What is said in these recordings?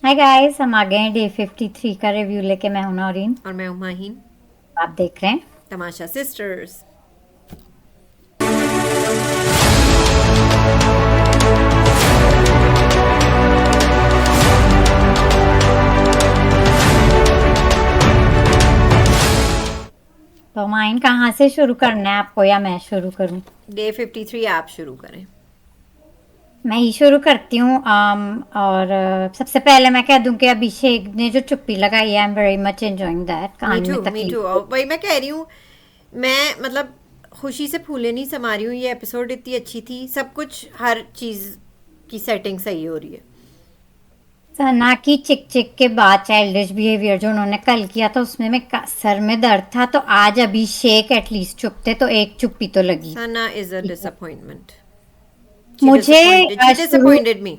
Hi guys, हम आ गए हैं डे 53 का रिव्यू लेके। मैं हूं नौरीन। और मैं हूँ माहीन। आप देख रहे हैं। तमाशा सिस्टर्स। तो माइन कहाँ से शुरू करना है आपको, या मैं शुरू करूं? डे 53 आप शुरू करें। मैं ही शुरू करती हूँ। और सबसे पहले मैं कह दूं कि अभिषेक ने जो चुप्पी लगाई है, I am very much enjoying that. कान में मी तकलीफ टू हो। और वही मैं कह रही हूँ। मैं मतलब खुशी से फूले नहीं समा रही हूँ। ये एपिसोड इतनी अच्छी थी, सब कुछ हर चीज़ की सेटिंग सही हो रही है। सना की चिक चिक के बाद चाइल्डिश बिहेवियर जो उन्होंने कल किया था, उसमें सर में दर्द था। तो आज अभिषेक एटलीस्ट चुप थे, तो एक चुप्पी तो लगी। सना इज अ ठीक है। डिसअपॉइंटमेंट। मुझे शी शुरू, डिसअपॉइंटेड मी।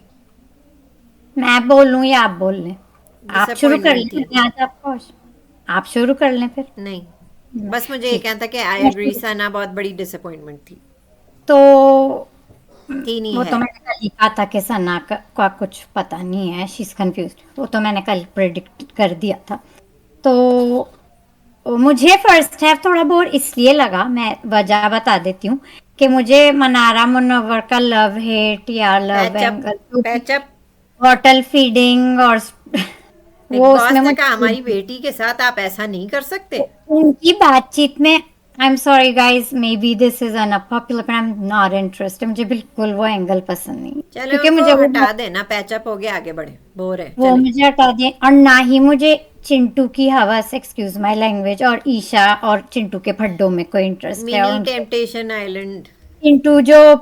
मैं बोलूं या आप बोल लें? आप शुरू कर डिसअपॉइंटमेंट लें, थी। मैं आज आपको। आप शुरू कर लें फिर। नहीं, बस मुझे ये ठीक कहना था कि आई है, मैं एग्री, शुरू। सना बहुत बड़ी डिसअपॉइंटमेंट थी। तो म, थी नहीं वो तो है। मैंने कल ही कहा था कि सना का कुछ पता नहीं है, शी इज कंफ्यूज। वो तो मैंने कल प्रिडिक्ट कर दिया था। तो मुझे फर्स्ट हाफ थोड़ा बोर इसलिए लगा, मैं वजह बता देती हूँ कि मुझे मनारा मुनव्वर का लव हेट या लव पैचअप। एंगल जो भी, पैचअप। बॉटल फीडिंग और बिग वो उसमें बॉस ने कहा मुझे हमारी बेटी के साथ आप ऐसा नहीं कर सकते। उनकी बातचीत में, I am sorry guys, may be this is unpopular but I am not interested. मुझे बिल्कुल वो एंगल पसंद नहीं है, चले क्योंकि उनको मुझे हटा देना, पैचअप हो गया, आगे बढ़े, बोर है, वो चले। मुझे हटा दिए। और ना ही मुझे चिंटू की हवस, एक्सक्यूज माय लैंग्वेज, और ईशा और चिंटू के फड्डों में कोई इंटरेस्ट है। और मिनी उनके टेम्पटेशन आइलैंड। चिंटू जो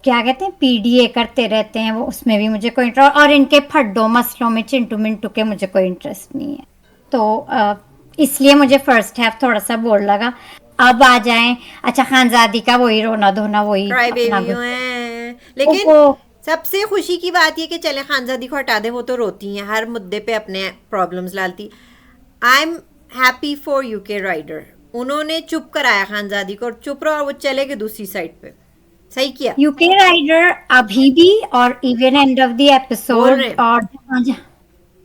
क्या कहते हैं, पीडीए करते रहते हैं, वो उसमें भी मुझे कोई इंटरेस्ट, और इनके फड्डों मसलों में चिंटू मिंटू के मुझे कोई इंटरेस्ट नहीं है। तो इसलिए मुझे फर्स्ट हाफ थोड़ा सा बोर लगा। अब आ जाएं, अच्छा, खानजादी का वही रोना धोना, वही क्राई अपना बेबी गुस्सा। हैं वो लेकिन सबसे खुशी की बात ये कि चले खानजादी को हटा दे, वो तो रोती हैं हर मुद्दे पे, अपने प्रॉब्लम्स डालती। I am happy for UK rider. उन्होंने चुप कराया खानजादी को, और चुप रहो, और वो चले गए दूसरी साइड पे। सही किया। यूके राइडर अभी भी, और इवन एंड ऑफ द बोल रहे एपिसोड, हैं। और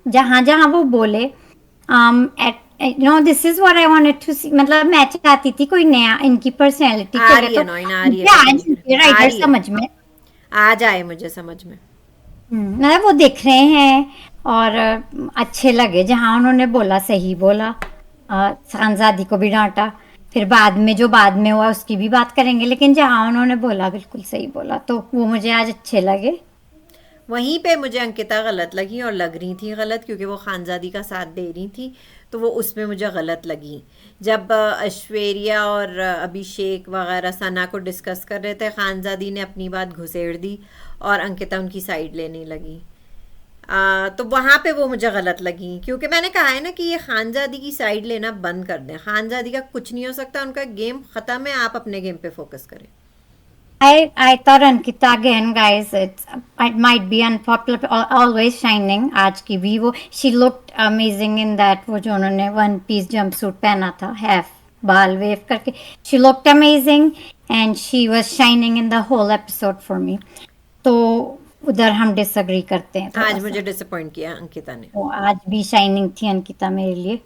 जहां जहां वो बोले, at this is what I wanted to see. मतलब मैं चाहती थी कोई नया इनकी पर्सनैलिटी आ खोले। रही है तो नॉइन, आ रही है, मुझे पता आज नहीं यूके करे, आ राइडर रही है। समझ में। आ जाए मुझे समझ में। मतलब वो दिख रहे हैं, और अच्छे लगे जहां उन्होंने बोला, सही बोला। खानजादी को भी डांटा, फिर बाद में जो बाद में हुआ उसकी भी बात करेंगे, लेकिन जहां उन्होंने बोला बिल्कुल सही बोला, तो वो मुझे आज अच्छे लगे। वहीं पे मुझे अंकिता गलत लगी, और लग रही थी गलत, क्योंकि वो खानजादी का साथ दे रही थी। तो वो उसमें मुझे गलत लगी। जब ऐश्वर्या और अभिषेक वगैरह सना को डिस्कस कर रहे थे, खानजादी ने अपनी बात घुसेड़ दी और अंकिता उनकी साइड लेने लगी। तो वहाँ पे वो मुझे गलत लगी, क्योंकि मैंने कहा है ना कि ये खानजादी की साइड लेना बंद कर दें। खानजादी का कुछ नहीं हो सकता, उनका गेम ख़त्म है, आप अपने गेम पे फोकस करें। I thought Ankita again, guys. It might be unpopular, but always shining. आज की भी वो, she looked amazing in that, वो जो उन्होंने वन पीस जंप सूट पहना था, half बाल वेव करके, she looked amazing and she was shining in the whole episode for me. तो उधर हम डिसएग्री करते हैं थोड़ा आज सा। मुझे डिसअपॉइंट किया अंकिता ने। वो आज भी शाइनिंग थी अंकिता मेरे लिए।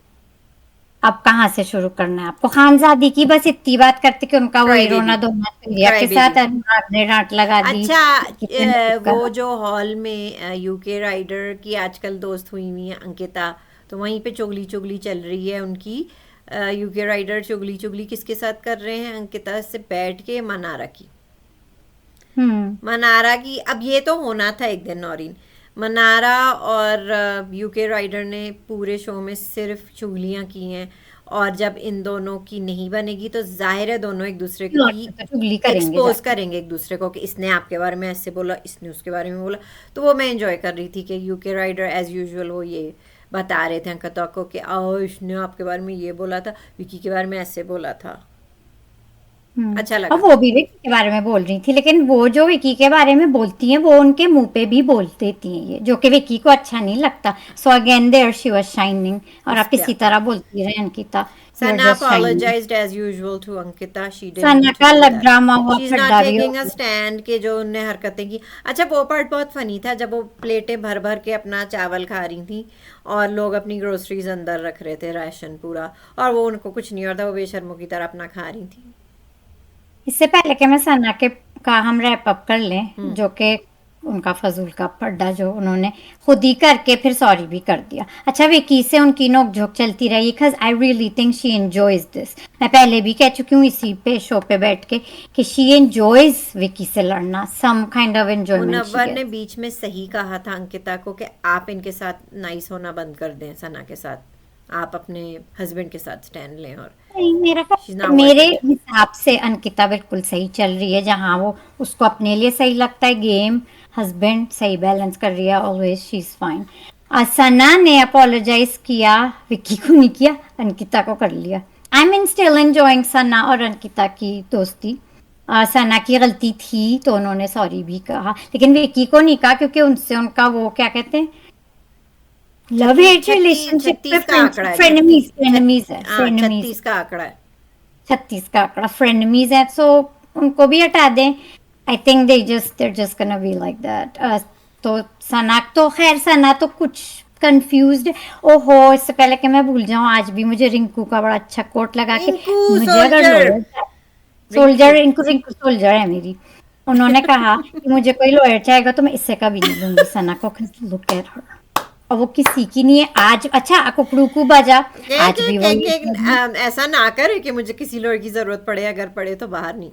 अब कहाँ से शुरू करना है आपको? खानजादी की बस इतनी बात करते कि उनका क्राई वही बेबी। रोना धोना लिया क्राई के बेबी। साथ अनुराग ने डांट लगा दी अच्छा, कि मैंने चुप वो करा। जो हॉल में यूके राइडर की आजकल दोस्त हुई हुई है अंकिता, तो वहीं पे चुगली चुगली चल रही है उनकी। यूके राइडर चुगली चुगली किसके साथ कर रहे हैं? अंकिता से बैठ के मनारा की। हम्म। मनारा की, अब ये तो होना था एक दिन नौरीन। मनारा और यूके राइडर ने पूरे शो में सिर्फ चुगलियां की हैं। और जब इन दोनों की नहीं बनेगी तो जाहिर है दोनों एक दूसरे लौट की के तो चुगली करेंगे एक्सपोज जाके। करेंगे एक दूसरे को, कि इसने आपके बारे में ऐसे बोला, इसने उसके बारे में बोला। तो वो मैं एंजॉय कर रही थी कि यूके राइडर एज यूजुअल वो ये बता रहे थे अंकिता को कि आओ, इसने आपके बारे में ये बोला था, विकी के बारे में ऐसे बोला था। अच्छा और लगा। वो भी विकी के बारे में बोल रही थी, लेकिन वो जो विकी के बारे में बोलती हैं वो उनके मुंह पे भी बोल देती हैं, ये जो कि विकी को अच्छा नहीं लगता। So again there she was shining, और आप क्या इसी तरह बोलती रहे Ankita, you are Sana just shining. apologized as usual to Ankita. She didn't Sana mean to का do अलग that. ड्रामा हुआ, She's not ठड्डा भी हो taking a गया। stand के जो उनने हरकतें की। अच्छा वो पार्ट बहुत फनी था जब वो प्लेटें भर भर के अपना चावल खा रही थी और लोग अपनी ग्रोसरीज अंदर रख रहे थे, राशन पूरा, और वो उनको कुछ नहीं होता, वो बेशर्मों की तरह अपना खा रही थी। इससे पहले कि मैं सना के का हम रैप अप कर लें, हम्म। जो कि उनका फजूल का पड्डा जो उन्होंने खुद ही करके फिर सॉरी भी कर दिया। अच्छा विकी से उनकी नोकझोंक चलती रही, because I really think she enjoys this. मैं पहले भी कह चुकी हूँ इसी पे शो पे बैठ के कि शी एंजॉयज विकी से लड़ना, some kind of enjoyment she Munawar ने गेट्स। बीच में सही कहा था अंकिता को कि आप इनके साथ नाइस होना बंद कर दें, सना के साथ आप अपने हस्बैंड के साथ स्टैंड लें, और नहीं, शी इज नाउ वर्थ मेरे इट। हिसाब से अंकिता बिल्कुल सही चल रही है, जहाँ वो उसको अपने लिए सही लगता है गेम, हस्बैंड सही बैलेंस कर रही है, ऑलवेज शी इज फाइन। सना ने अपोलोजाइज किया, विक्की को नहीं किया, अंकिता को कर लिया। आई मीन स्टिल एंजॉइंग सना और अंकिता की दोस्ती। सना की गलती थी तो उन्होंने सॉरी भी कहा, लेकिन विक्की को नहीं कहा क्योंकि उनसे उनका वो क्या कहते हैं, लव छत्तीस हेट छत्तीस रिलेशनशिप पे, छत्तीस का आंकड़ा फ्रेंडशिप, है, फ्रेनेमीज फ्रेनेमीज है, हाँ फ्रेनेमीज। 36 का आंकड़ा है। 36 का आंकड़ा फ्रेंडमीज है, सो उनको भी हटा दें। I think there just gonna be like that. तो सना तो खैर, सना तो कुछ कंफ्यूज्ड। ओहो, इससे पहले कि मैं भूल जाऊं, आज भी मुझे रिंकू का बड़ा अच्छा कोट लगा के, रिंकू मुझे अगर soldier. Lawyer, Rinku soldier, Rinku Rinku soldier है मेरी। उन्होंने कहा कि मुझे कोई लॉयर चाहेगा तो मैं इससे कभी नहीं लूंगी सना को, लुक एट हर। और वो किसी की नहीं है आज। अच्छा कुकड़ू को बजा, आज भी वो ये कह रही ऐसा ना करे कि मुझे किसी लॉयर की जरूरत पड़े, अगर पड़े तो बाहर नहीं,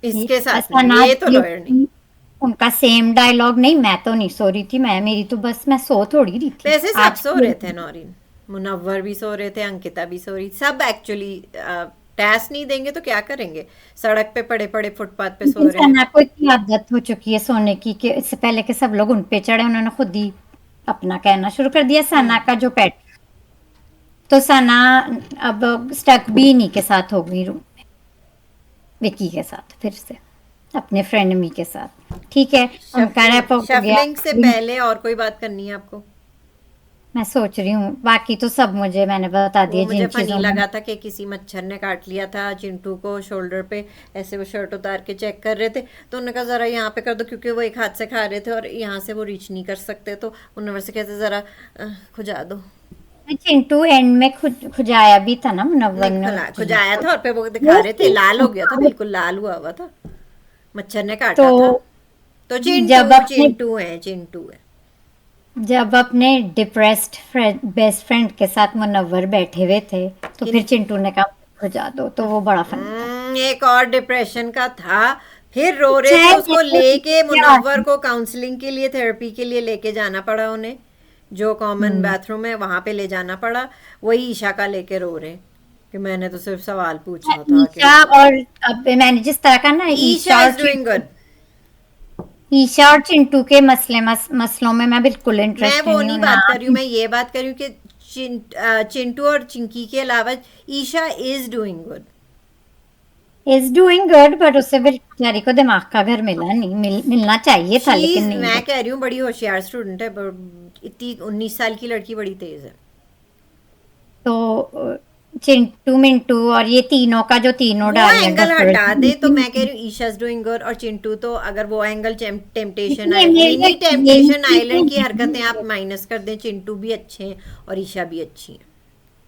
ये इसके साथ नहीं, सना ये तो लॉयर नहीं। उनका सेम डायलॉग नहीं, मैं तो नहीं सो रही थी, मैं मेरी तो बस मैं सो थोड़ी रही थी वैसे सब आज सो की। रहे थे नौरीन, मुनव्वर भी सो रहे थे, अंकिता भी सो रही, सब एक्चुअली। टैक्स नहीं देंगे तो क्या करेंगे, सड़क पे पड़े पड़े फुटपाथ पे सो लेकिन रहे हैं। सना को इतनी आदत हो चुकी है सोने की कि इससे पहले के सब लोग उन पे चढ़े, उन्होंने खुद ही अपना कहना शुरू कर दिया सना हम्म। का जो पेट। तो सना अब स्टक भी इन्हीं के साथ हो गई रूम में, विकी के साथ फिर से, अपने फ्रेंड मी के साथ। ठीक है, उनका शफलिंग रैप हो गया। शफलिंग से पहले और कोई बात करनी है आपको? मैं सोच रही हूँ, बाकी तो सब मुझे मैंने बता वो दिए मुझे जिन फनी चीजों में। लगा था कि किसी मच्छर ने काट लिया था चिंटू को शोल्डर पे, ऐसे वो शर्ट उतार के चेक कर रहे थे, तो उन्होंने कहा ज़रा यहाँ पे कर दो, क्योंकि वो एक हाथ से खा रहे थे और यहाँ से वो रीच नहीं कर सकते, तो उन्होंने से कहते ज़रा खुजा दो। चिंटू एंड में खुजाया भी था ना मुनव्वर नहीं, ने खुला उस चीज खुजाया को। था और पे वो दिखा वो रहे थे, लाल हो गया था, चीज- बिल्कुल लाल हुआ था, मच्छर ने तो काटा था। तो जब चिंटू अपने चिंटू है, चिंटू है। जब अपने डिप्रेस्ड फ्रेंड, बेस्ट फ्रेंड के साथ मुनव्वर बैठे हुए थे, तो कि फिर चिंटू ने कहा खुजा दो, तो वो बड़ा फनी था। एक और डिप्रेशन का था, फिर रो रहे थे, चाहे उसको लेके क्या। मुनव्वर को काउंसलिंग के लिए, थेरेपी के लिए लेके जाना पड़ा उन्हें, जो कॉमन हम्म बाथरूम है वहां पे ले जाना पड़ा। वही ईशा का लेके रो रहे कि मैंने तो सिर्फ सवाल पूछा था कि ईशा, और अब मैंने जिस तरह का ना Isha is doing good. Isha और चिंटू के मसलों में मैं बिल्कुल मैं इंटरेस्टेड वो नहीं नहीं हूँ ना। बात कर रही हूँ, मैं ये बात कर रही हूँ कि चिंटू और चिंकी के अलावा Isha is doing good. Is doing good, but उससे बेचारी को दिमाग का घर मिला नहीं, मिलना चाहिए था लेकिन शीज नहीं मैं मिला। कह रही हूँ बड़ी होशियार स्टूडेंट है, इतनी 19 साल की लड़की बड़ी तेज है। तो चिंटू मिंटू और ये तीनों का जो तीनों वो डाल रहे हैं एंगल घर पर। हटा दे तो मैं कह रही हूँ ईशा डूइंग गुड, और चिंटू तो अगर वो एंगल टेम्पटेशन ये मेरी मिनी टेम्पटेशन आइलैंड की हरकतें आप ये माइनस कर दें, चिंटू भी अच्छे हैं और ईशा भी अच्छी है।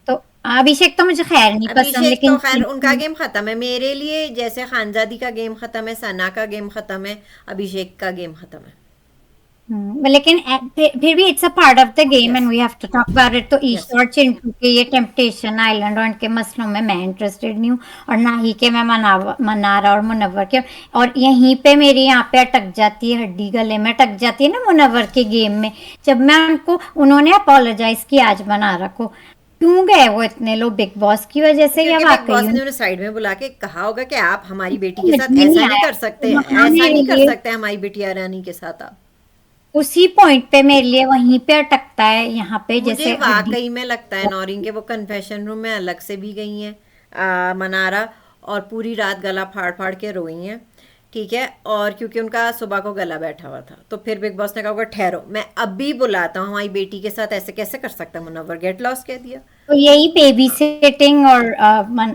तो अभिषेक तो मुझे खैर नहीं पसंद, अभिषेक तो लेकिन खैर उनका गेम खत्म है, मेरे लिए जैसे खानजादी का गेम खत्म है, सना का गेम खत्म है, अभिषेक का गेम खत्म है। लेकिन फिर भी it's a part of the game yes. And we have to talk about it. तो यस। ईशा और चिंटू के ये टेम्पटेशन आइलैंड और इनके मसलों में मैं इंटरेस्टेड नहीं हूँ, और ना ही के मैं मनारा और मुनव्वर के। और यहीं पे मेरी यहाँ पे अटक जाती है, हड्डी गले में अटक जाती है ना मुनव्वर के गेम में, जब मैं उनको, उन्होंने अपोलोजाइज किया आज मनारा को, क्यों गए वो इतने लोग, बिग बॉस की वजह से या क्योंकि बिग वाकई बॉस ने उन्हें साइड में बुला के कहा होगा कि आप हमारी बेटी के समझ साथ में नहीं ऐसा नहीं आया। कर सकते, वहाँ ऐसा मेरे नहीं कर लिए सकते हमारी बिटिया रानी के साथ आप। उसी पॉइंट पे मेरे लिए वहीं पे अटकता है, यहाँ पे मुझे जैसे हड्डी। वाकई में लगता है नौरीन के वो कन्फेशन रूम में अलग से भी गई हैं मनारा, और पूरी रात गला फाड़ फाड़ के रोई हैं, ठीक है। और क्योंकि उनका सुबह को गला बैठा हुआ था, तो फिर बिग बॉस ने कहा होगा ठहरो, मैं अभी बुलाता हूँ, हमारी बेटी के साथ ऐसे कैसे कर सकता है मुनव्वर, गेट लॉस कह दिया। तो यही बेबी सिटिंग और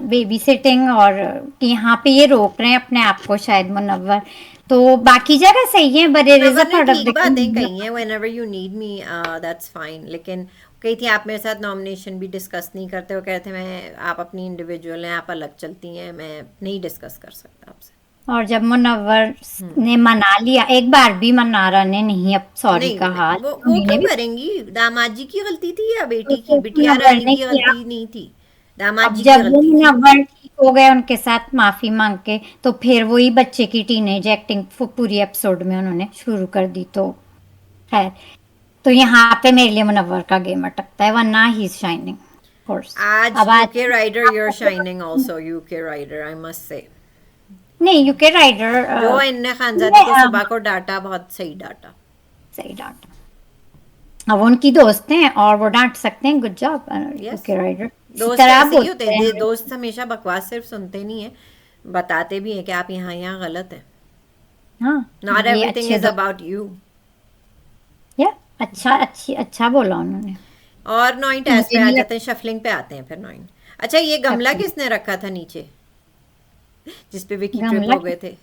बेबी सिटिंग और कि यहाँ पे ये रोक रहे हैं अपने आप को शायद मुनव्वर। तो बाकी जगह सही है, but it is a Munawar ने पार्ट ऑफ ठीक द बातें गेम। कही हैं, whenever you need me that's fine, लेकिन कही थी आप मेरे साथ नॉमिनेशन भी डिस्कस नहीं करते हो, कहते मैं आप अपनी इंडिविजुअल हैं, आप अलग चलती हैं, मैं नहीं डिस्कस कर सकता आपसे। और जब मुनव्वर ने मना लिया, एक बार भी मनारा ने नहीं अब सॉरी नहीं कहा, नहीं, वो मम्मी ने क्यों भी। करेंगी, दामाद जी की गलती थी या तो बेटी की, सिर्फ बिटिया मुनव्वर रानी ने की किया। गलती नहीं थी, दामाद अब जी की जब वो गलती थी। मुनव्वर ठीक हो गए उनके साथ माफी मांग के, तो फिर वही बच्चे की टीनेज एक्टिंग पूरी एपिसोड में उन्होंने शुरू कर दी। तो खैर, तो यहाँ पे मेरे लिए मुनव्वर का गेम अटकता है, वरना ही इज शाइनिंग कोर्स। आज अब आज UK rider, your shining also, UK rider I must say. नहीं, यूके राइडर जो इनने खानजादी को सुबह को डांटा, बहुत सही डांटा। सही डांट। अब उनकी दोस्त हैं और वो डांट सकते हैं, good job yes, UK rider. इसी दोस्त तरह ऐसे ही होते बोलते हैं, हैं। दोस्त हमेशा बकवास सिर्फ सुनते नहीं है, बताते भी हैं कि आप यहाँ यहाँ गलत हैं। हाँ, नॉट ये एवरीथिंग अच्छे इज दोस्त। About you. या अच्छा बोला उन्होंने। और नॉइन टेस्ट पे मुझे आ नहीं जाते हैं, शफलिंग पे आते हैं फिर नॉइन। अच्छा, ये गमला लगता किसने रखा था नीचे, जिसपे विकी ट्रिप गमला हो गए थे?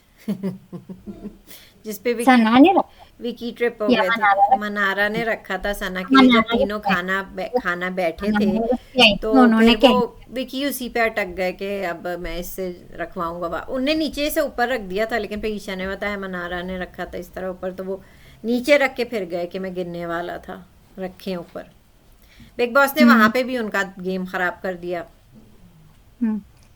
जिसपे विकी सना ने रखा विकी ट्रिप हो या गए थे, मनारा मनारा ने रखा था सना के लिए, जब मनारा तीनों रखा है। खाना बैठे थे। मनारा रखी आई तो थी, उन्होंने फिर वो कह विकी उसी पे अटक गए कि अब मैं इससे रखवाऊंगा, उनने नीचे से ऊपर रख दिया था, लेकिन फिर ईशा ने बताया मनारा ने रखा था इस तरह ऊपर, तो वो नीचे रख के फिर गए कि मैं गिरने वाला था, रखे ऊपर। बिग बॉस ने वहां पे भी उनका गेम खराब कर दिया।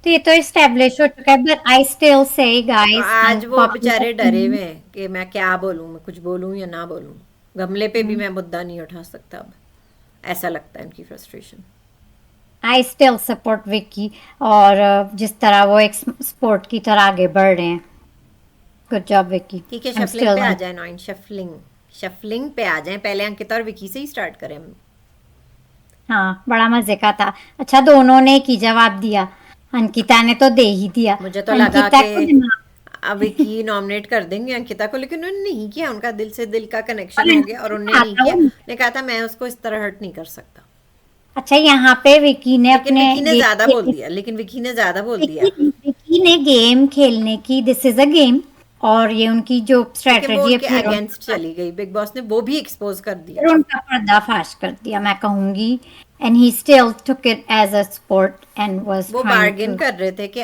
तो ये तो एस्टेब्लिश हो चुका है, बट आई स्टिल से तो गाइस आज वो बेचारे डरे अनपॉपुलर। हुए हैं कि मैं क्या बोलूं, मैं कुछ बोलूं या ना बोलूं। गमले पे भी मैं मुद्दा नहीं उठा सकता अब, ऐसा लगता है उनकी frustration. I still support Vicky, और जिस तरह वो एक स्पोर्ट की तरह आगे बढ़ रहे हैं, गुड जॉब विकी। ठीक है, आई एम शफलिंग पे स्टिल। आ जाए नॉइन, शफलिंग शफलिंग पे आ जाए, पहले अंकिता और विकी से ही स्टार्ट करें हम। हाँ, बड़ा मजे का था। अच्छा, दोनों ने एक ही जवाब दिया, अंकिता ने तो दे ही दिया। मुझे तो लगा अंकिता को कि दिमाग अब विकी नॉमिनेट कर देंगे अंकिता को, लेकिन उन्होंने नहीं किया, उनका दिल से दिल का कनेक्शन और हो गया और उनने नहीं आता किया, वो। ने कहा था मैं उसको इस तरह हर्ट नहीं कर सकता। अच्छा, यहाँ पे विकी ने लेकिन अपने विकी ने ज्यादा गेम बोल दिया, लेकिन विकी ने ज्यादा बोल दिया। विकी ने गेम खेलने की, दिस इज अ गेम, और ये उनकी जो लेकिन वो स्ट्रेटजी है उनके फिर अगेंस्ट चली गई, बिग बॉस ने वो भी एक्सपोज कर दिया। उनका पर्दाफाश कर दिया, मैं कहूंगी। And he still took it as a sport and was वो ट्राइंग बार्गेन टू। कर रहे थे कि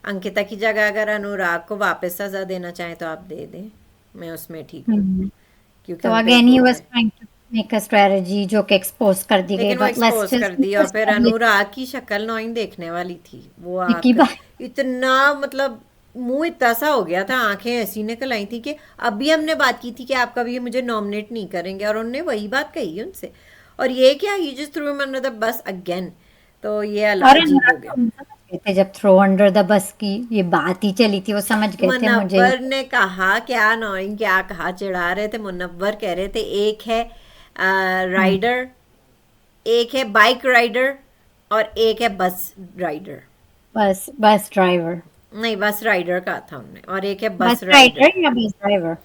अंकिता की जगह अगर अनुराग को वापस सजा देना चाहे तो आप दे दें, मैं उसमें ठीक हूँ, क्योंकि तो उन पे अगेन ही वो वाज है। Trying to make a strategy जो कि एक्सपोज कर दी गई, लेकिन वो बट लेट्स एक्सपोज कर दी, और फिर जस्ट अनुराग की शक्ल नॉइन देखने वाली थी, वो विकी आंख बात। इतना, मतलब मुंह इतना सा हो गया था, आंखें ऐसी निकल आई थी कि अभी हमने बात की थी कि आप कभी मुझे नॉमिनेट नहीं करेंगे, और उन्होंने वही बात कही है उनसे, और ये क्या, he just threw him under the bus again. तो ये और अजीब हो अनुराग गया। तो समझ गए थे जब थ्रो अंडर द बस की ये बात ही चली थी, वो समझ गए थे मुझे। मुनव्वर ने कहा, क्या नॉइन क्या कहा, चिढ़ा रहे थे, मुनव्वर कह रहे थे एक है राइडर, एक है बाइक राइडर, और एक है बस राइडर। Bus driver. नहीं, बस राइडर कहा था उन्होंने, और एक है बस बस राइडर। राइडर या बस ड्राइवर?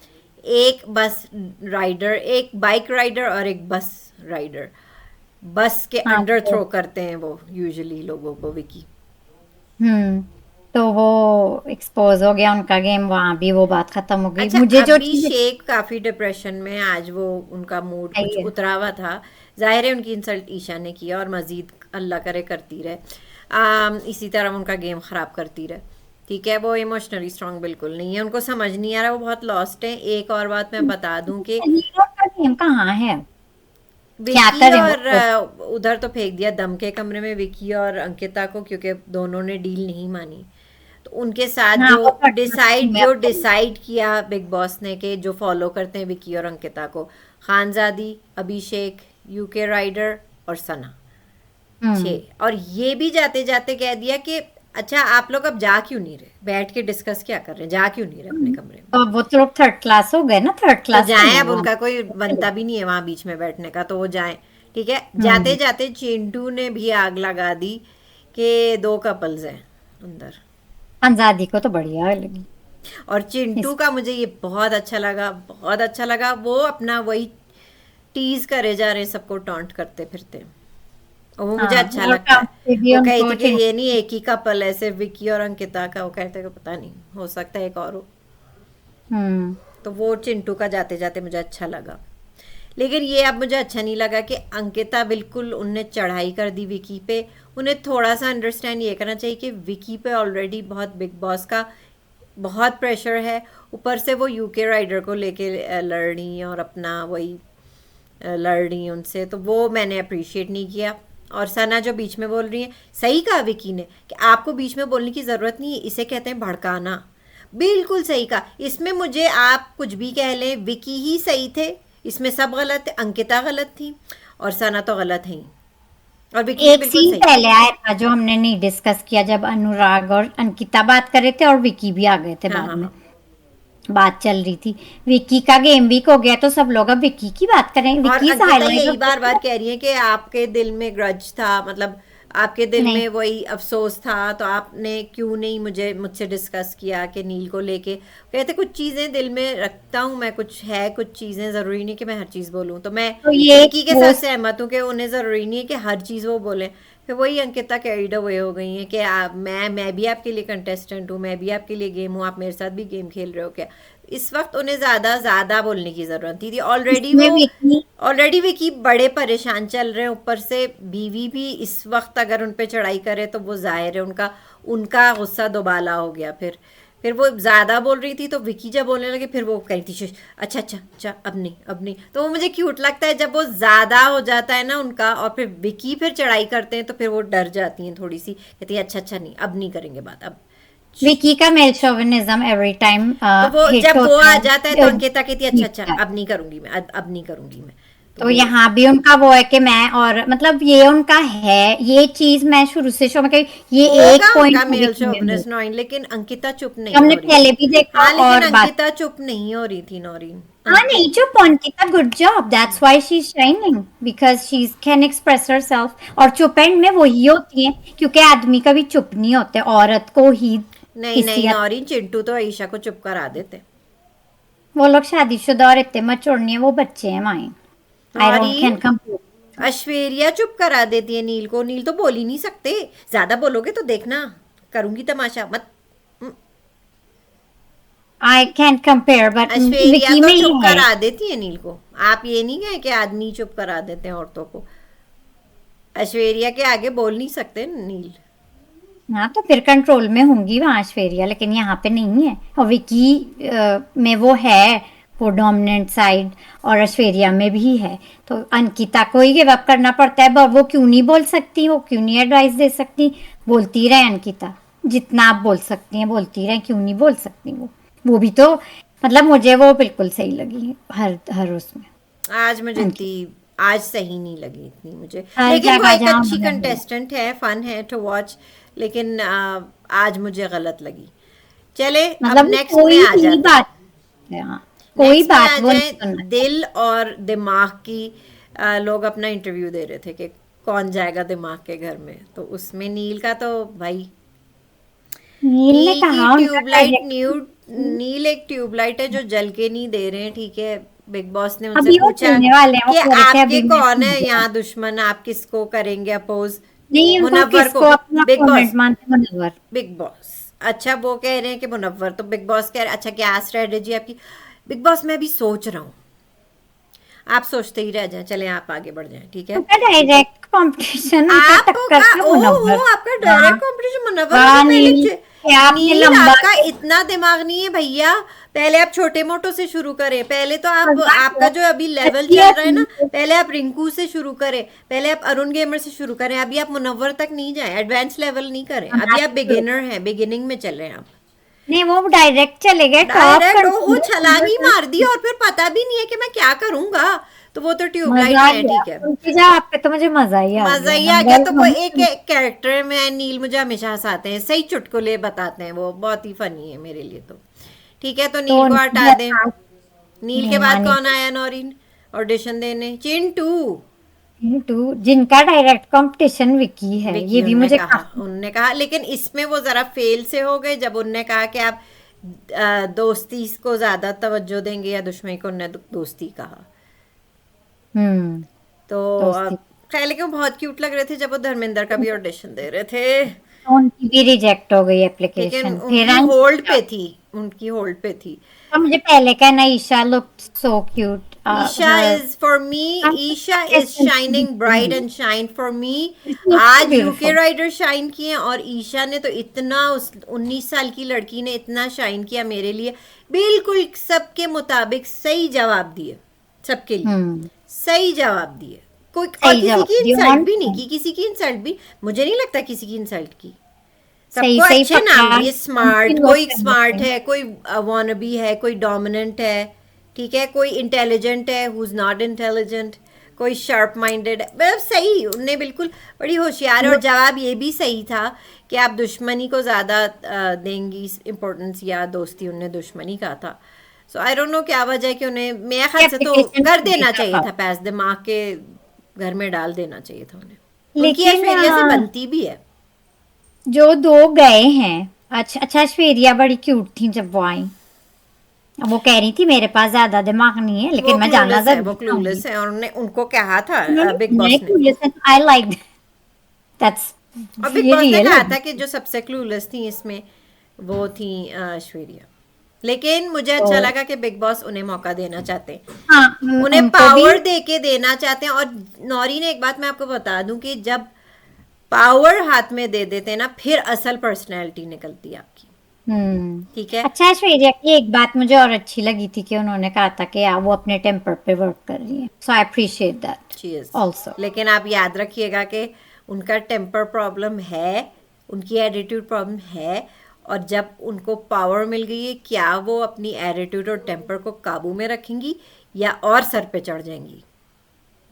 एक बस राइडर, एक बाइक राइडर और एक बस राइडर। बस के हाँ अंडर तो थ्रो करते हैं वो यूजुअली लोगों को, विकी। हम्म तो वो एक्सपोज हो गया उनका गेम, वहां भी वो बात खत्म हो गई। अच्छा, मुझे जो चीज अभिषेक काफी डिप्रेशन में, आज वो उनका मूड आई कुछ है, उतरा हुआ था, जाहिर है उनकी इंसल्ट ईशा ने किया, और मजीद अल्लाह करे करती रहे, इसी तरह उनका गेम खराब करती रहे। ठीक है, वो इमोशनली स्ट्रांग बिल्कुल नहीं है, उनको समझ नहीं आ रहा, वो बहुत लॉस्ट है। एक और बात मैं बता दूं कि हीरो का गेम कहाँ है? क्या विकी करें वो और तो? उधर तो फेंक दिया दम के कमरे में विकी और अंकिता को, क्योंकि दोनों ने डील नहीं मानी, तो उनके साथ हाँ, वो जो डिसाइड किया बिग बॉस ने कि जो फॉलो करते हैं विकी और अंकिता को, खानजादी, अभिषेक, यूके राइडर और सना, छः। और ये भी जाते जाते कह दिया कि अच्छा आप लोग अब जा क्यों नहीं रहे, बैठ के डिस्कस क्या कर रहे हैं, जा क्यों नहीं रहे अपने कमरे में। तो वो तो लोग थर्ड क्लास हो गए ना, थर्ड तो क्लास जाएं, नहीं अब हुआ। उनका कोई बनता भी नहीं है वहां बीच में बैठने का, तो वो जाएं। ठीक है, जाते जाते चिंटू ने भी आग लगा दी कि दो कपल्स हैं अंदर। आजादी को तो बढ़िया लगी और चिंटू इस। का मुझे ये बहुत अच्छा लगा, बहुत अच्छा लगा। वो अपना वही टीज करे जा रहे हैं, सबको टॉन्ट करते फिरते, और वो मुझे हाँ, अच्छा और लगता है। काफी भी वो कही उनको थी कि ये नहीं चिंटू। एक ही कपल है सिर्फ विक्की और अंकिता का, वो कहते कि पता नहीं, हो सकता है एक और हो। हम्म। तो वो चिंटू का जाते जाते मुझे अच्छा लगा। लेकिन ये अब मुझे अच्छा नहीं लगा कि अंकिता बिल्कुल उनने चढ़ाई कर दी विकी पे। उन्हें थोड़ा सा अंडरस्टैंड ये करना चाहिए कि विकी पे ऑलरेडी बहुत बिग बॉस का बहुत प्रेशर है। ऊपर से वो यूके राइडर को लेके लड़ रही हैं और अपना वही लड़ रही हैं उनसे, तो वो मैंने अप्रिशिएट नहीं किया। और सना जो बीच में बोल रही है, सही कहा विकी ने कि आपको बीच में बोलने की ज़रूरत नहीं है, इसे कहते हैं भड़काना। बिल्कुल सही कहा। इसमें मुझे आप कुछ भी कह लें, विकी ही सही थे, इसमें सब गलत है, अंकिता गलत थी और सना तो गलत है ही, और विकी ने एक बिल्कुल सीन सही कहा। पहले आया था जो हमने नहीं डिस्कस किया, जब अनुराग और अंकिता बात कर रहे थे और विकी भी आ गए थे हाँ बाद हाँ में। हाँ। बात चल रही थी, विकी का गेम वीक हो गया तो सब लोग अब विकी की बात करें, और विकी इज अंकिता हाईलाइट यही बार बार ऑफ। कह रही है कि आपके दिल में ग्रज था, मतलब आपके दिल नहीं, में वही अफसोस था, तो आपने क्यों नहीं मुझसे डिस्कस किया कि नील को लेके। कहते कुछ चीज़ें दिल में रखता हूँ मैं, कुछ है, कुछ चीज़ें ज़रूरी नहीं कि मैं हर चीज़ बोलूँ। तो मैं तो ये विकी के वो। साथ सहमत हूँ कि उन्हें ज़रूरी नहीं है कि हर चीज़ वो बोलें। फिर वही अंकिता कैरिड अवे हो गई हैं कि मैं भी आपके लिए कंटेस्टेंट हूँ, मैं भी आपके लिए गेम हूँ, आप मेरे साथ भी गेम खेल रहे हो क्या। इस वक्त उन्हें ज़्यादा ज़्यादा बोलने की ज़रूरत थी। ऑलरेडी इसमें वो विकी। ऑलरेडी विकी बड़े परेशान चल रहे हैं, ऊपर से बीवी भी इस वक्त अगर उन पे चढ़ाई करे तो वो जाहिर है उनका उनका गुस्सा दोबाला हो गया। फिर वो ज़्यादा बोल रही थी तो विकी जब बोलने लगे फिर वो कही थी "शुश, अच्छा अच्छा अच्छा अब नहीं अब नहीं"। तो वो मुझे क्यूट लगता है जब वो ज़्यादा हो जाता है ना उनका, और फिर विकी फिर चढ़ाई करते हैं तो फिर वो डर जाती हैं थोड़ी सी, कहती है अच्छा अच्छा नहीं अब नहीं करेंगे बात अब। विकी का मेल शोविनिज्म एवरी टाइम तो वो हिट जब वो होता आ जाता है तो है। अंकिता कहती है अच्छा अच्छा जीतता है। अब नहीं करूंगी मैं, अब नहीं करूंगी मैं। तो तो वो यहाँ भी उनका वो है कि मैं, और मतलब ये उनका है, ये चीज मैं शुरू से शो में कही, ये होगा एक उनका पॉइंट है मेल विकी में वो। शोविनिस्ट नौरीन, लेकिन अंकिता चुप नहीं हमने हो रही पहले थी। भी देखा हाँ लेकिन और बात। अंकिता चुप नहीं हो रही थी नौरीन। हाँ, नहीं चुप, Ankita good job, that's why she is shining because she can express herself. और चुप एंड में वही होती है, क्योंकि आदमी कभी चुप नहीं होते, औरत को ही नहीं नहीं किसी हद। नौरीन, चिंटू तो ईशा को चुप करा देते। वो लोग शादीशुदा और इतने मचोड़ नहीं है, वो बच्चे हैं माई। आई डोंट नौरीन, कैन कंपेयर। ऐश्वर्या चुप करा देती है नील को। नील तो बोल ही नहीं सकते, ज्यादा बोलोगे तो देखना करूंगी तमाशा मत। I can compare but Aishwarya Vicky तो में ये चुप है। करा देती है नील को। आप ये नहीं कहें कि आदमी चुप करा देते हैं औरतों को। ऐश्वर्या के आगे बोल नहीं सकते नील। हाँ, तो फिर कंट्रोल में होंगी वहाँ ऐश्वर्या, लेकिन यहाँ पे नहीं है। और विकी में वो है, वो डोमिनेंट साइड, और ऐश्वर्या में भी है। तो अंकिता को ही गिव अप करना पड़ता है, पर वो क्यों नहीं बोल सकती, वो क्यों नहीं एडवाइस दे सकती। बोलती रहे अंकिता, जितना आप बोल सकती हैं बोलती रहे, क्यों नहीं बोल सकती वो भी तो। मतलब मुझे वो बिल्कुल सही लगी हर हर उसमें। आज मुझे इतनी अंकिता आज सही नहीं लगी इतनी मुझे, हर लेकिन वो जगह एक जहाँ अच्छी उन्होंने बोला। कंटेस्टेंट है, फन है टू वॉच। लेकिन आज मुझे गलत लगी। चले अब मतलब वो नेक्स्ट में कोई आ भी जाते हैं। बात, हाँ, कोई नेक्स्ट में आ बात वो नहीं जाए। सुनना। दिल और दिमाग की लोग अपना इंटरव्यू दे रहे थे कि कौन जाएगा दिमाग के घर में, तो उसमें नील का तो भाई, नील ने नील की कहा उनका ट्यूबलाइट डायरेक्ट। नील एक ट्यूबलाइट है जो जल के नहीं दे रहे हैं, ठीक है। बिग बॉस ने उनसे अभी वो पूछा चलने वाले हैं, वो कि कह रहे थे आपके अभी मैं कौन टूट है गया। यहाँ दुश्मन, आप किसको करेंगे अपोज। नहीं, उनको मुनव्वर को। किसको अपना बिग अपोनेंट बॉस। मानते मुनव्वर। Big boss. अच्छा वो कह रहे हैं कि मुनव्वर, तो बिग बॉस कह रहे हैं अच्छा क्या स्ट्रेटेजी आपकी। बिग बॉस मैं अभी सोच रहा हूँ। आप सोचते ही रह जाएं, चले आप आगे बढ़ जाएं, ठीक है। उनका डायरेक्ट कंपटीशन, उनका टक्कर आपका था ओ मुनव्वर। आपका वाह, डायरेक्ट कंपटीशन मुनव्वर मुझे वाह पहले नील, क्या आपने नील लंबा आपका के इतना दिमाग नहीं है भैया। पहले आप छोटे मोटों से शुरू करें, पहले तो आप मजाक आपका है। जो अभी लेवल अच्छी चल है रहा है ना, नील। पहले आप रिंकू से शुरू करें, पहले आप अरुण गेमर से शुरू करें, अभी आप मुनव्वर तक नहीं जाएं, एडवांस लेवल नहीं करें, अभी आप बिगिनर हैं, बिगिनिंग में चल रहे हैं आप। नहीं, वो डायरेक्ट चले गए टॉप डायरेक्ट ओहो छलांगी कंट्रीब्यूटर। मार दी और फिर पता भी नहीं है कि मैं क्या करूंगा। तो वो तो मजा ट्यूबलाइट आ है, गया ठीक है। उनकी जगह पे, तो मुझे मजा ही आ मजा गया, ही आ गया। नंबर तो वो वन। एक एक कैरेक्टर में नील मुझे हमेशा हंसाते हैं, सही चुटकुले बताते हैं, वो बहुत ही फनी है मेरे लिए तो। ठीक है तो तो नील को उनकी हटा दें। जगह नील के नहीं बाद मानी। कौन आया नौरीन ऑडिशन देने? चिंटू। टू जिनका डायरेक्ट कंपटीशन विकी है, विकी ये भी मुझे काफी। उनने कहा, लेकिन इसमें वो जरा फेल से हो गए जब उनने कहा कि आप दोस्ती को ज्यादा तवज्जो देंगे या दुश्मनी को। उनने दोस्ती कहा हम्म। तो दोस्ती। खैर, लेकिन वो बहुत क्यूट लग रहे थे जब वो धर्मेंद्र का भी ऑडिशन दे रहे थे। उनकी भी रिजेक्ट हो गई लेकिन एप्लीकेशन, फिर उनकी होल्ड ईशा। पे थी, उनकी होल्ड पे थी। और मुझे पहले कहना, Isha look so cute, Isha her is for me, Isha is shining bright and shine for me. आज यूके ब्यूटीफुल। राइडर शाइन किए हैं और ईशा ने तो इतना, उस 19 साल की लड़की ने इतना शाइन किया मेरे लिए। बिल्कुल सबके मुताबिक सही जवाब दिए, सबके लिए हम्म। सही जवाब दिए। कोई और सही किसी जवाब की दिया इंसल्ट on भी नहीं time। की, किसी की इंसल्ट भी मुझे नहीं लगता किसी की इंसल्ट की। सही सबको सही अच्छे नाम पकड़ा। दिए, उनकी स्मार्ट, लोग कोई कर देते स्मार्ट हैं। है, कोई वॉनबी है, कोई डोमिनेंट है, ठीक है, कोई इंटेलिजेंट है, हु इज नॉट इंटेलिजेंट, कोई शार्प माइंडेड है। मतलब सही, उनने बिल्कुल बड़ी होशियार है। और जवाब ये भी सही था कि आप दुश्मनी को ज़्यादा देंगी इम्पोर्टेंस या दोस्ती, उनने दुश्मनी कहा था। सो आई डोंट नो क्या वजह है कि उन्हें, मेरे ख्याल से तो एप्लीकेशन कर भी देना था चाहिए था, पास। पैस दिमाग के घर में डाल देना चाहिए था उन्हें। उनकी लेकिन ऐश्वर्या से बनती भी है। जो दो गए हैं, अच्छा अच्छा, ऐश्वर्या बड़ी क्यूट थी जब वो आई। वो कह रही थी मेरे पास ज्यादा दिमाग नहीं है, वो लेकिन मैं जानना क्लूलेस है, वो जरूर चाहूंगी। क्लूलेस है, और उन्होंने उनको कहा था उन्होंने बिग सुना है बॉस ने। क्यूलियस, आई लाइक दैट्स, और बिग ये बॉस ने रियल कहा है। था कि जो सबसे क्लूलेस थी इसमें वो थी ऐश्वर्या। लेकिन मुझे तो अच्छा लगा कि बिग बॉस उन्हें मौका देना चाहते हैं, हाँ, उन्हें उनको भी। पावर दे के देना चाहते हैं। और नौरी ने एक बात मैं आपको बता दूं कि जब पावर हाथ में दे देते हैं ना, फिर असल पर्सनैलिटी निकलती है आपकी। ठीक है। अच्छा, ऐश्वर्या की एक बात मुझे और अच्छी लगी थी कि उन्होंने कहा था कि वो अपने टेम्पर पे वर्क कर रही है, सो आई अप्रिशिएट दैट चीज, ऑल्सो। लेकिन आप याद रखिएगा कि उनका टेम्पर प्रॉब्लम है, उनकी एटीट्यूड प्रॉब्लम है। और जब उनको पावर मिल गई है, क्या वो अपनी एटीट्यूड और टेम्पर को काबू में रखेंगी या और सर पे चढ़ जाएंगी?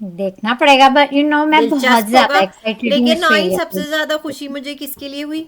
देखना पड़ेगा, बट मैं बहुत दिलचस्प ज्यादा होगा। एक्साइटेड हूँ लेकिन नौइन, ऐश्वर्या को। सबसे ज्यादा खुशी मुझे किसके लिए हुई?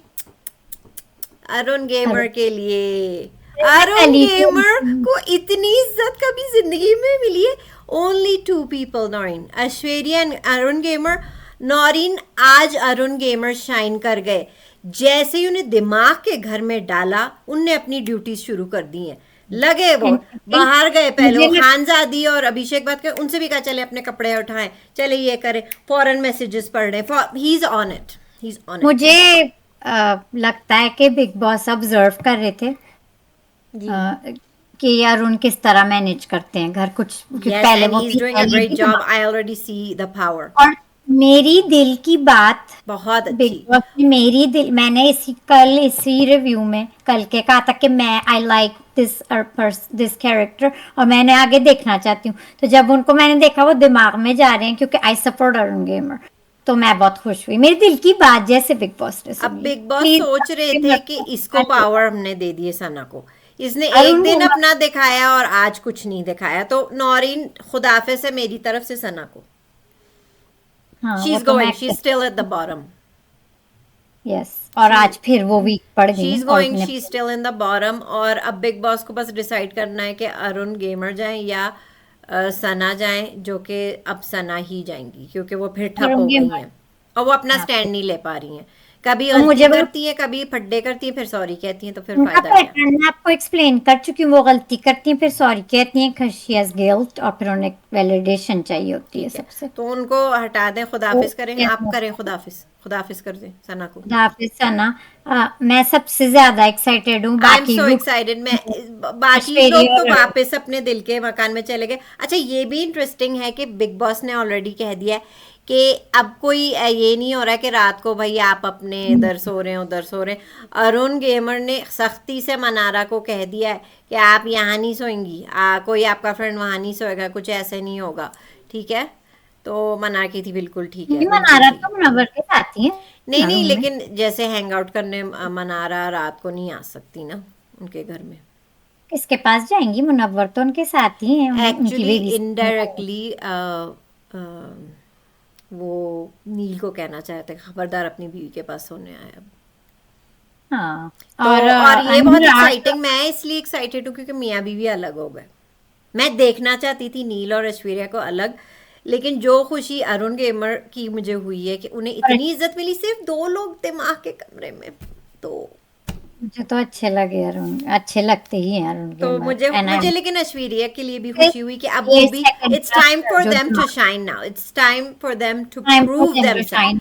अरुण अरे, गेमर के लिए। मैं अरुण कल ही गेमर को इतनी इज्जत कभी जिंदगी में मिली है? Only two people, Naureen, Aishwarya and Arun gamer. Naureen, आज अरुण गेमर शाइन कर गए। जैसे ही उन्हें दिमाग के घर में डाला, उनने अपनी ड्यूटी शुरू कर दी हैं। लगे वो बाहर गए, पहले मुझे वो खानजादी और अभिषेक बात कर, उनसे भी कहा चले अपने कपड़े उठाएं, चले ये करें, फॉरन मैसेजेस पढ़ रहे, he is on it, he is on it. मुझे लगता है कि बिग बॉस ऑब्जर्व कर रहे थे जी, कि अरुण किस तरह मैनेज करते हैं घर, कुछ क्योंकि yes, पहले and वो he's doing a पहले great भी job. दिमाग। I already see the power. और मेरी दिल की बात, बहुत बिग अच्छी। बॉस ने मेरी दिल, मैंने इसी रिव्यू में कल के कहा था कि मैं आई लाइक दिस कैरेक्टर और मैंने आगे देखना चाहती हूँ। तो जब उनको मैंने देखा वो दिमाग में जा रहे हैं, क्योंकि आई सपोर्ट अरुण गेमर, तो मैं बहुत खुश हुई। मेरी दिल की बात जैसे बिग बॉस ने अब सुनी है। बिग बॉस प्लीज सोच रहे थे कि इसको पावर हमने दे दिए सना को, इसने एक अरुण दिन गेमर। अपना दिखाया और आज कुछ नहीं दिखाया। तो नौरीन, खुदाफिज है मेरी तरफ से सना को। हाँ, शी वो इज तो मैं going, she is except. Still at the bottom. Yes, और आज फिर वो वीक पड़ गई शी हैं इज और गोइंग, ने। She still in the bottom. और अब बिग बॉस को बस डिसाइड करना है कि अरुण गेमर जाएं या सना जाएं, जो कि अब सना ही जाएंगी क्योंकि वो फिर ठप अरुण हो गई गेमर। हैं और वो अपना हाँ, स्टैंड नहीं ले पा रही हैं। कभी तो गलती मुझे वो करती हैं, कभी फड्डे करती हैं, फिर सॉरी कहती हैं, तो फिर उनका फायदा क्या? पैटर्न मैं आपको एक्सप्लेन कर चुकी हूँ। वो गलती करती हैं, फिर सॉरी कहती हैं, शी हैज गिल्ट, और फिर उन्हें वैलिडेशन चाहिए होती है ठीक है, सबसे। तो उनको हटा दें, तो खुदाफिज करें, आप कैसे करें खुदाफिज, खुदाफिज कर दें सना को। हाफिज सना। मैं सबसे ज्यादा एक्साइटेड हूँ, आई एम बाकी सो रूट एक्साइटेड। मैं बाकी लोग ऐश्वर्या तो और वापस अपने दिल के मकान में चले गए। अच्छा, ये भी इंटरेस्टिंग है कि बिग बॉस ने ऑलरेडी कह दिया है कि अब कोई ये नहीं हो रहा है कि रात को भाई आप अपने इधर सो रहे हैं उधर सो रहे हैं। अरुण गेमर ने सख्ती से मनारा को कह दिया है कि आप यहाँ नहीं सोएंगी, कोई आपका फ्रेंड वहाँ नहीं सोएगा, कुछ ऐसे नहीं होगा, ठीक है? तो मना की थी, बिल्कुल ठीक है, बिल्कुल मनारा ठीक। तो मुनव्वर के साथ ही है नहीं ना नहीं, रूम में। लेकिन जैसे हैंग आउट करने मनारा रात को नहीं आ सकती ना उनके घर में। किसके पास जाएंगी? मुनव्वर तो उनके साथ ही है, उनकी एक्चुअली बेबी। इनडायरेक्टली वो नील को कहना चाहते, खबरदार अपनी बीवी के पास सोने आए अब। हाँ, तो और और ये बहुत अनुराग। एक्साइटिंग, मैं इसलिए एक्साइटेड हूँ क्योंकि मियाँ बीवी अलग हो गए। मैं देखना चाहती थी नील और ऐश्वर्या को अलग, लेकिन जो खुशी अरुण गेमर की मुझे हुई है कि उन्हें इतनी इज्जत मिली, सिर्फ 2 लोग थे माँ के कमरे में। तो मुझे तो अच्छे लगे अरुण, अच्छे लगते ही हैं अरुण तो गेमर मुझे एंड मुझे आई लेकिन ऐश्वर्या के लिए भी खुशी हुई कि अब वो ये भी, सेकंड इट्स टाइम फॉर जो them to shine now, it's time for them to time for prove them to themselves. Shine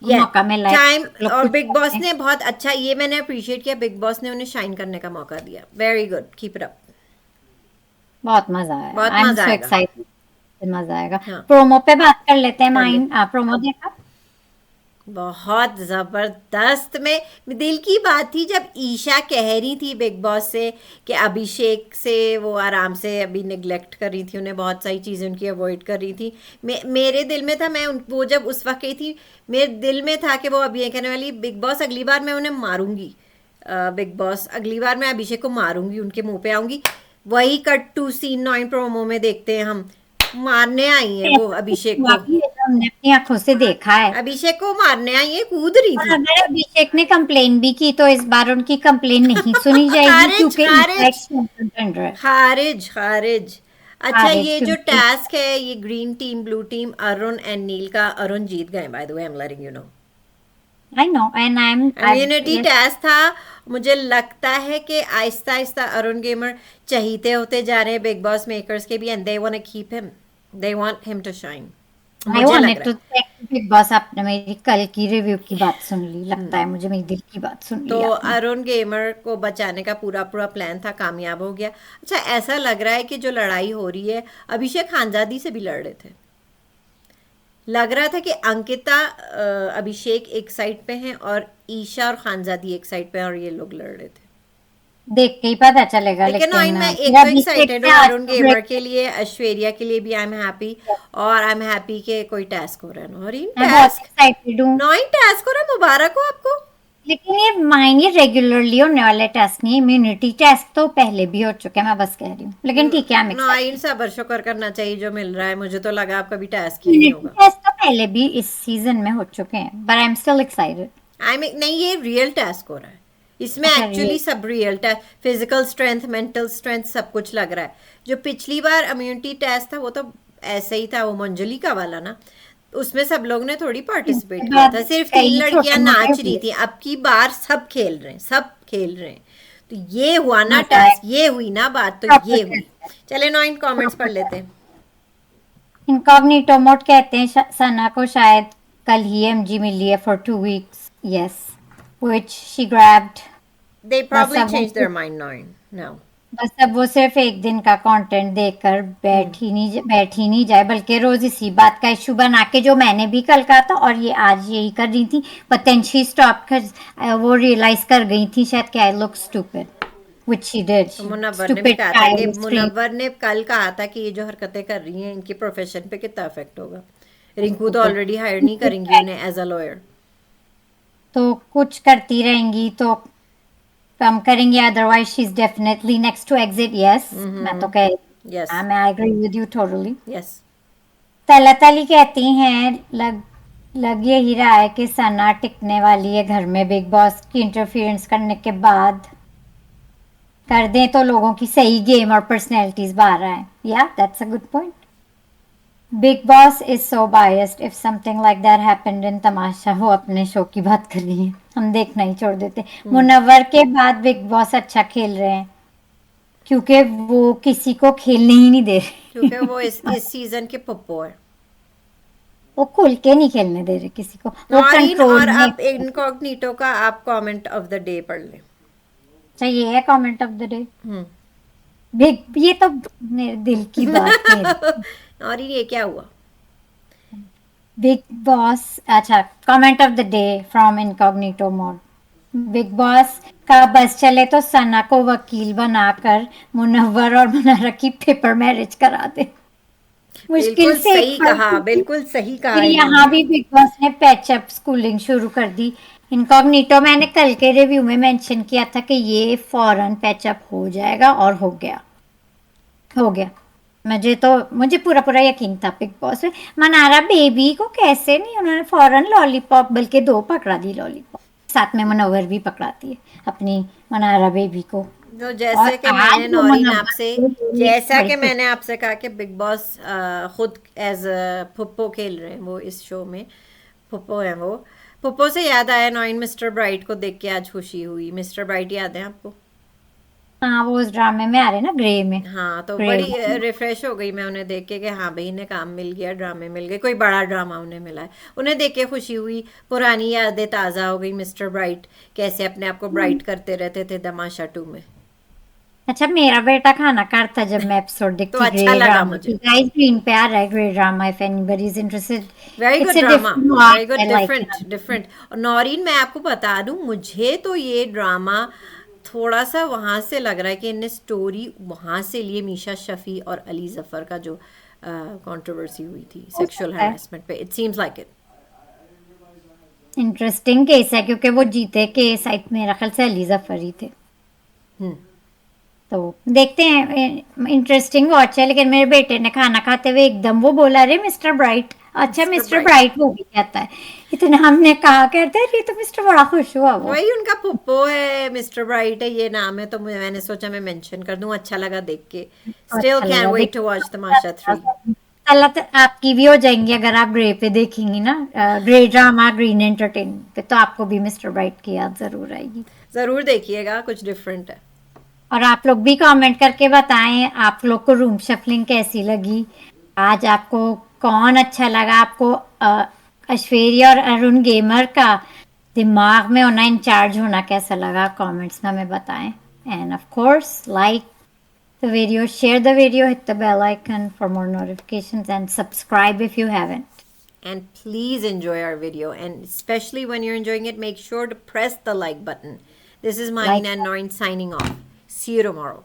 yes, मौका मिला है टाइम। लोग और कुछ बिग बॉस करते हैं। ने बहुत अच्छा, ये मैंने अप्रिशिएट किया, बिग बॉस ने उन्हें शाइन करने का मौका दिया। Very good, keep it up. बहुत मजा आया, बहुत आई एम मजा सो आएगा। एक्साइटेड, मजा आएगा। हाँ, प्रोमो पे बात कर लेते हैं, कर ले। माइन प्रोमो देखा? बहुत जबरदस्त। में दिल की बात थी जब ईशा कह रही थी बिग बॉस से कि अभिषेक से वो आराम से अभी निगलेक्ट कर रही थी, उन्हें बहुत सारी चीज़ें उनकी अवॉइड कर रही थी। मेरे दिल में था, वो जब उस वक्त गई थी, मेरे दिल में था कि वो अभी ये कहने वाली, बिग बॉस अगली बार मैं उन्हें मारूंगी, बिग बॉस अगली बार मैं अभिषेक को मारूंगी, उनके मुंह पे आऊंगी। वही कट टू सीन 9 प्रोमो में देखते हैं हम, मारने आई हैं वो ऐसा कुछ अभिषेक हुआ को। भी है जो हमने अपनी आंखों से देखा है। अभिषेक को मारने आई है, कूद रही और थी। अगर अभिषेक ने कंप्लेन भी की तो इस बार उनकी कंप्लेन नहीं सुनी जाएगी खारिज क्योंकि खारिज कंटेंडर है। खारिज खारिज। अच्छा, खारिज ये जो क्योंकि टास्क है, ये green team blue team Arun and Neel का, अरुण जीत गए by the way, I am letting you know. I know and I am immunity test था। मुझे लगता है कि आहिस्ता आहिस्ता अरुण गेमर चहीते होते जा रहे हैं बिग बॉस मेकर्स के भी, and they want to keep him, they want him to shine. I मुझे लग वांटेड रहा टू है। थैंक बिग बॉस, आपने मेरी कल की रिव्यू की बात सुन ली, लगता है मुझे मेरी दिल की बात सुन तो ली आपने। अरुण गेमर को बचाने का पूरा पूरा प्लान था, कामयाब हो गया। अच्छा, ऐसा लग रहा है कि जो लड़ाई हो रही है, अभिषेक खानजादी से भी लड़ रहे थे। लग रहा था कि अंकिता अभिषेक एक साइड पे हैं और ईशा और खानजादी एक साइड पे हैं, और ये लोग लड़ रहे थे। देख के ही पता चलेगा, लेकिन लेकिन मैं फिर एक तो अभिषेक एक्साइटेड से हूँ आज अरुण तो गेमर के break- लिए, ऐश्वर्या के लिए भी आई एम हैप्पी। और आई एम हैप्पी कि कोई टास्क हो रहा है। नौरीन मैं बहुत टास्क, एक्साइटेड हूँ। 9 टास्क हो रहा है, मुबारक हो आपको। लेकिन ये माइन ये रेगुलरली होने वाले टेस्ट नहीं, इम्यूनिटी टेस्ट तो पहले भी हो चुके हैं, मैं बस कह रही हूँ, लेकिन ठीक है, आई एम 9 एक्साइटेड। सबर शुक्र करना चाहिए जो मिल रहा है। मुझे तो लगा आपका भी टास्क ही नहीं इम्यूनिटी होगा। टेस्ट तो पहले भी इस सीजन में हो चुके हैं, but I am still excited. I mean नहीं, ये रियल टास्क हो रहा है। इसमें अच्छा एक्चुअली सब real task, physical strength, mental strength, सब कुछ लग रहा है। जो पिछली बार इम्यूनिटी टेस्ट था वो तो ऐसे ही था, वो मंजलिका वाला ना, उसमें सब लोग ने थोड़ी पार्टिसिपेट इसके किया बाद था, सिर्फ 3 कई लड़कियां छोटे मोटे नाच रही हुए, थी। अब की बार सब खेल रहे हैं, सब खेल रहे हैं। तो ये हुआ ना मजा टास्क, आएगा। ये हुई ना बात, तो प्रॉपर ये हुई। टेस्ट, चले 9 कमेंट्स पढ़ प्रॉपर लेते टेस्ट। हैं। इनकॉग्निटो मोड कहते हैं सना को शायद कल ही एमजी मिली है for 2 weeks, yes, which she grabbed. They बस प्रॉब्ली अब चेंज देयर माइंड नाउ। बस अब वो सिर्फ एक दिन का कंटेंट देकर बैठ ही नहीं जाए, बल्कि रोज इसी बात का इशू बना के, जो मैंने भी कल कहा था और ये आज यही कर रही थी, बट देन शी स्टॉप कर, वो रियलाइज कर गई थी शायद कि I look stupid, which she did, तो मुनव्वर ने भी स्टूपिड कहा था कि, चाइल्ड स्क्रीम। मुनव्वर ने कल कहा था कि ये जो हरकतें कर रही हैं इनकी प्रोफेशन पे कितना इफेक्ट होगा। रिंकू तो ऑलरेडी हायर नहीं करेंगी उन्हें एज अ लॉयर। तो कुछ करती रहेंगी तो कम करेंगे, otherwise she is definitely next to exit, yes, मैं तो कह यस, मैं I agree with you totally. Yes. तला-तली कहती हैं लग यही रहा है कि सना टिकने वाली है घर में, बिग बॉस की इंटरफेरेंस करने के बाद कर दें तो लोगों की सही गेम और पर्सनैलिटीज बाहर आए। या that's a good point. Bigg Boss is so biased, if something like that happened in Tamasha, वो अपने शो की बात कर रही है, हम देखना ही छोड़ देते। मुनव्वर के बाद बिग बॉस अच्छा खेल रहे हैं क्योंकि वो किसी को खेलने ही नहीं दे क्योंकि रहे। वो इस सीजन के पप्पो है। वो खुल के नहीं खेलने दे रहे किसी को, वो नौरीन, कंट्रोल और में। अब इनकॉग्निटो का आप कमेंट ऑफ द डे पढ़ लें। अच्छा ये है comment of the day. Hmm. Big ये तो मेरे दिल की बात है। नौरीन, ये क्या हुआ? बिग बॉस, अच्छा, comment of the day from incognito mode. Big boss का बस चले तो सना को वकील बनाकर मुनव्वर और मुनारा की पेपर मैरिज करा दे। मुश्किल बिल्कुल से एक सही फर्क कहा, थी। बिल्कुल सही कहा फिर इन्होंने। यहाँ भी बिग बॉस ने पैचअप स्कूलिंग शुरू कर दी। इनकॉग्निटो मैंने कल के रिव्यू में मेंशन किया था कि ये फौरन पैचअप हो जाएगा, और हो गया, हो गया। मुझे पूरा पूरा यकीन था बिग बॉस में। मनारा बेबी को कैसे नहीं, उन्होंने फौरन लॉलीपॉप, बल्कि 2 पकड़ा दी लॉलीपॉप, साथ में मनोवर भी पकड़ाती है अपनी मनारा बेबी को। तो और जैसे कि आज मैंने जो नौरीन मुनव्वर आपसे है, वो जैसा बड़ी कि खुश। मैंने आपसे कहा कि बिग बॉस खुद एज फुप्पो खेल रहे हैं वो इस शो में, फुप्पो हैं वो। फुप्पो से याद आया नौरीन, मिस्टर ब्राइट को देख के आज खुशी हुई। मिस्टर ब्राइट याद है आपको? हाँ, वो उस ड्रामे में आ रहे ना, ग्रे में। हाँ, तो ग्रे बड़ी रिफ्रेश हो गई मैं उन्हें देख के कि हाँ भाई इन्हें काम मिल गया, ड्रामे मिल गए, कोई बड़ा ड्रामा उन्हें मिला है। उन्हें देख के खुशी हुई, पुरानी यादें ताज़ा हो गई। मिस्टर ब्राइट कैसे अपने आप को ब्राइट करते रहते थे तमाशा 2 में। अच्छा, मेरा बेटा खाना खाता जब मैं एपिसोड तो देखती अच्छा ग्रे लगा ड्रामा मुझे। की। गाइस, स्क्रीन पे आ रहा है grey drama, if anybody is interested. Very it's good a drama, different very vibe, good, I like different it. Different. और नौरीन, मैं आपको बता दूं, मुझे तो ये ड्रामा थोड़ा सा वहां से लग रहा है कि इन्हें स्टोरी वहां से लिए मीशा शफी और अली जफर का जो कंट्रोवर्सी हुई थी हो सेक्सुअल सकता है। हरासमेंट पे, it seems like it. Interesting case है, क्योंकि वो जीते केस आई मेरा ख्याल से अली जफर ही थे। हम्म। तो देखते हैं, इंटरेस्टिंग वॉच है। लेकिन मेरे बेटे ने खाना खाते हुए एकदम वो बोला, अरे मिस्टर ब्राइट। अच्छा, मिस्टर मिस्टर ब्राइट, ब्राइट वो भी कहता है। इतना हमने कहा करते हैं, ये तो मिस्टर बड़ा खुश हुआ वो। वही उनका पुप्पो है, मिस्टर ब्राइट है, ये नाम है, तो मैंने सोचा मैं मेंशन कर दूं, अच्छा लगा देख के। तो स्टिल अच्छा कैन लगा वेट देख। टू वॉच तमाशा 3। अल्लाह, तो आपकी भी हो जाएंगी अगर आप ग्रे पे देखेंगी ना। ग्रे ड्रामा ग्रीन एंटरटेनमेंट पे, तो आपको भी मिस्टर ब्राइट की याद जरूर आएगी। जरूर देखिएगा, कुछ डिफरेंट है। और आप लोग भी कमेंट करके बताएं आप लोग को रूम शफलिंग कैसी लगी। आज आपको कौन अच्छा लगा, आपको ऐश्वर्या और अरुण गेमर का दिमाग में होना, इंचार्ज होना कैसा लगा, कमेंट्स में हमें बताएं। End of course, like the video, share the video, hit the bell icon for more notifications, and subscribe if you haven't. And please enjoy our video, and especially when you're enjoying it, make sure to press the like button. This is Like, Mahina and Noreen signing off. See you tomorrow.